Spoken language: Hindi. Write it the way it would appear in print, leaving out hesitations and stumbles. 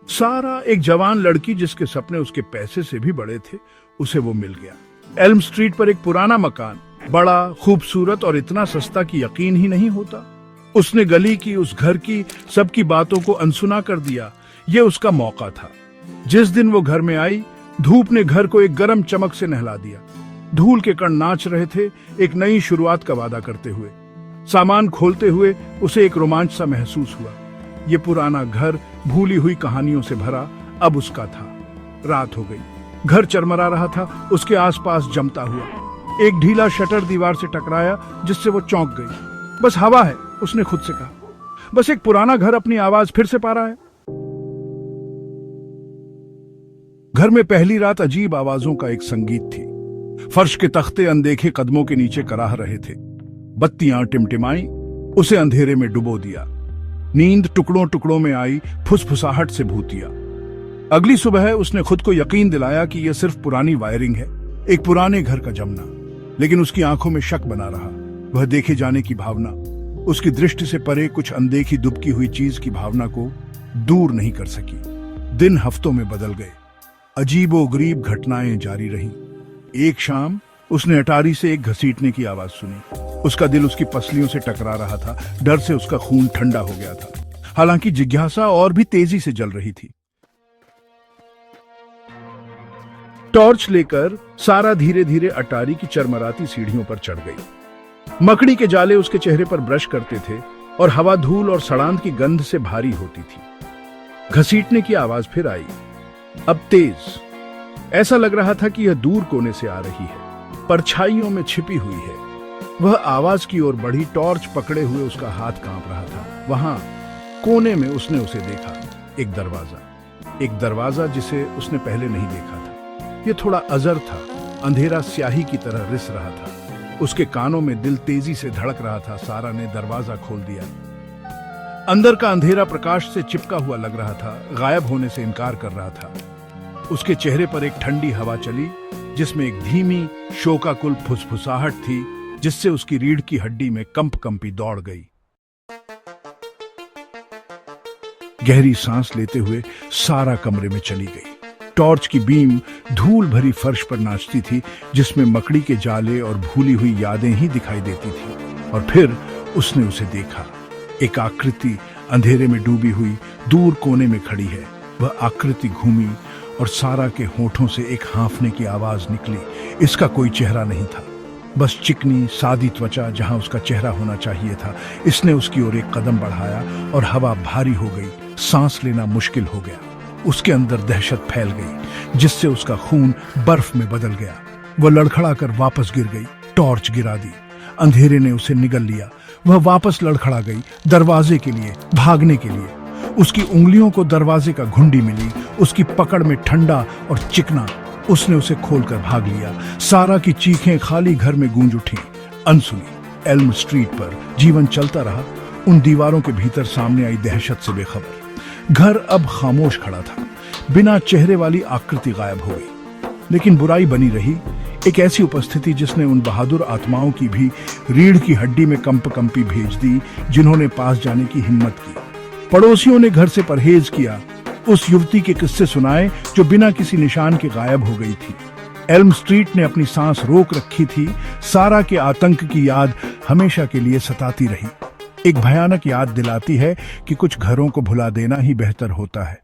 सारा, एक जवान लड़की जिसके सपने उसके पैसे से भी बड़े थे, उसे वो मिल गया। एल्म स्ट्रीट पर एक पुराना मकान, बड़ा, खूबसूरत और इतना सस्ता कि यकीन ही नहीं होता। उसने गली की, उस घर की, सबकी बातों को अनसुना कर दिया। ये उसका मौका था। जिस दिन वो घर में आई, धूप ने घर को एक गर्म चमक से नहला दिया। धूल के कण नाच रहे थे, एक नई शुरुआत का वादा करते हुए। सामान खोलते हुए उसे एक रोमांच सा महसूस हुआ। ये पुराना घर भूली हुई कहानियों से भरा अब उसका था। रात हो गई, घर चरमरा रहा था, उसके आसपास जमता हुआ। एक ढीला शटर दीवार से टकराया जिससे वो चौंक गई। बस हवा है, उसने खुद से कहा। बस एक पुराना घर अपनी आवाज फिर से पा रहा है। घर में पहली रात अजीब आवाजों का एक संगीत थी। फर्श के तख्ते अनदेखे कदमों के नीचे कराह रहे थे। बत्तियां टिमटिमाई, उसे अंधेरे में डुबो दिया। नींद टुकड़ों टुकड़ों में आई, फुसफुसाहट से भूतिया। अगली सुबह उसने खुद को यकीन दिलाया कि यह सिर्फ पुरानी वायरिंग है, एक पुराने घर का जमना। लेकिन उसकी आंखों में शक बना रहा, वह देखे जाने की भावना, उसकी दृष्टि से परे कुछ अनदेखी दुबकी हुई चीज की भावना को दूर नहीं कर सकी। दिन हफ्तों में बदल गए, अजीबोगरीब घटनाएं जारी रहीं। एक शाम उसने अटारी से एक घसीटने की आवाज सुनी। उसका दिल उसकी पसलियों से टकरा रहा था, डर से उसका खून ठंडा हो गया था। हालांकि जिज्ञासा और भी तेजी से जल रही थी। टॉर्च लेकर सारा धीरे धीरे अटारी की चरमराती सीढ़ियों पर चढ़ गई। मकड़ी के जाले उसके चेहरे पर ब्रश करते थे और हवा धूल और सड़ांत की गंध से भारी होती थी। घसीटने की आवाज फिर आई, अब तेज। ऐसा लग रहा था कि यह दूर कोने से आ रही है, परछाइयों में छिपी हुई है। वह आवाज की ओर बढ़ी, टॉर्च पकड़े हुए उसका हाथ कांप रहा था। वहां कोने में उसने उसे देखा, एक दरवाजा जिसे उसने पहले नहीं देखा था। यह थोड़ा अजर था, अंधेरा स्याही की तरह रिस रहा था। उसके कानों में दिल तेजी से धड़क रहा था। सारा ने दरवाजा खोल दिया। अंदर का अंधेरा प्रकाश से चिपका हुआ लग रहा था, गायब होने से इनकार कर रहा था। उसके चेहरे पर एक ठंडी हवा चली, जिसमें एक धीमी शोकाकुल फुसफुसाहट थी, जिससे उसकी रीढ़ की हड्डी में कंपी दौड़ गई। गहरी सांस लेते हुए सारा कमरे में चली गई। टॉर्च की बीम धूल भरी फर्श पर नाचती थी, जिसमें मकड़ी के जाले और भूली हुई यादें ही दिखाई देती थी। और फिर उसने उसे देखा। एक आकृति अंधेरे में डूबी हुई दूर कोने में खड़ी है। वह आकृति घूमी और सारा के होठों से एक हाँफने की आवाज निकली। इसका कोई चेहरा नहीं था, बस चिकनी सादी त्वचा जहां उसका चेहरा होना चाहिए था। इसने उसकी ओर एक कदम बढ़ाया और हवा भारी हो गई, सांस लेना मुश्किल हो गया। उसके अंदर दहशत फैल गई, जिससे उसका खून बर्फ में बदल गया। वह लड़खड़ाकर वापस गिर गई। टॉर्च गिरा दी, अंधेरे ने उसे निगल लिया। वह वापस लड़खड़ा गई, दरवाजे के लिए, भागने के लिए। उसकी उंगलियों को दरवाजे का घुंडी मिली, उसकी पकड़ में ठंडा और चिकना। उसने उसे खोलकर भाग लिया। सारा की चीखें खाली घर में गूंज उठी, अनसुनी। एल्म स्ट्रीट पर जीवन चलता रहा। उन दीवारों के भीतर सामने आई दहशत से बेखबर। घर अब खामोश खड़ा था, बिना चेहरे वाली आकृति गायब हो गई। लेकिन बुराई बनी रही, एक ऐसी उपस्थिति जिसने उन बहादुर आत्माओं की भी रीढ़ की हड्डी में कंपी भेज दी, जिन्होंने पास जाने की हिम्मत की। पड़ोसियों ने घर से परहेज किया, उस युवती के किस्से सुनाए जो बिना किसी निशान के गायब हो गई थी। एल्म स्ट्रीट ने अपनी सांस रोक रखी थी। सारा के आतंक की याद हमेशा के लिए सताती रही। एक भयानक याद दिलाती है कि कुछ घरों को भुला देना ही बेहतर होता है।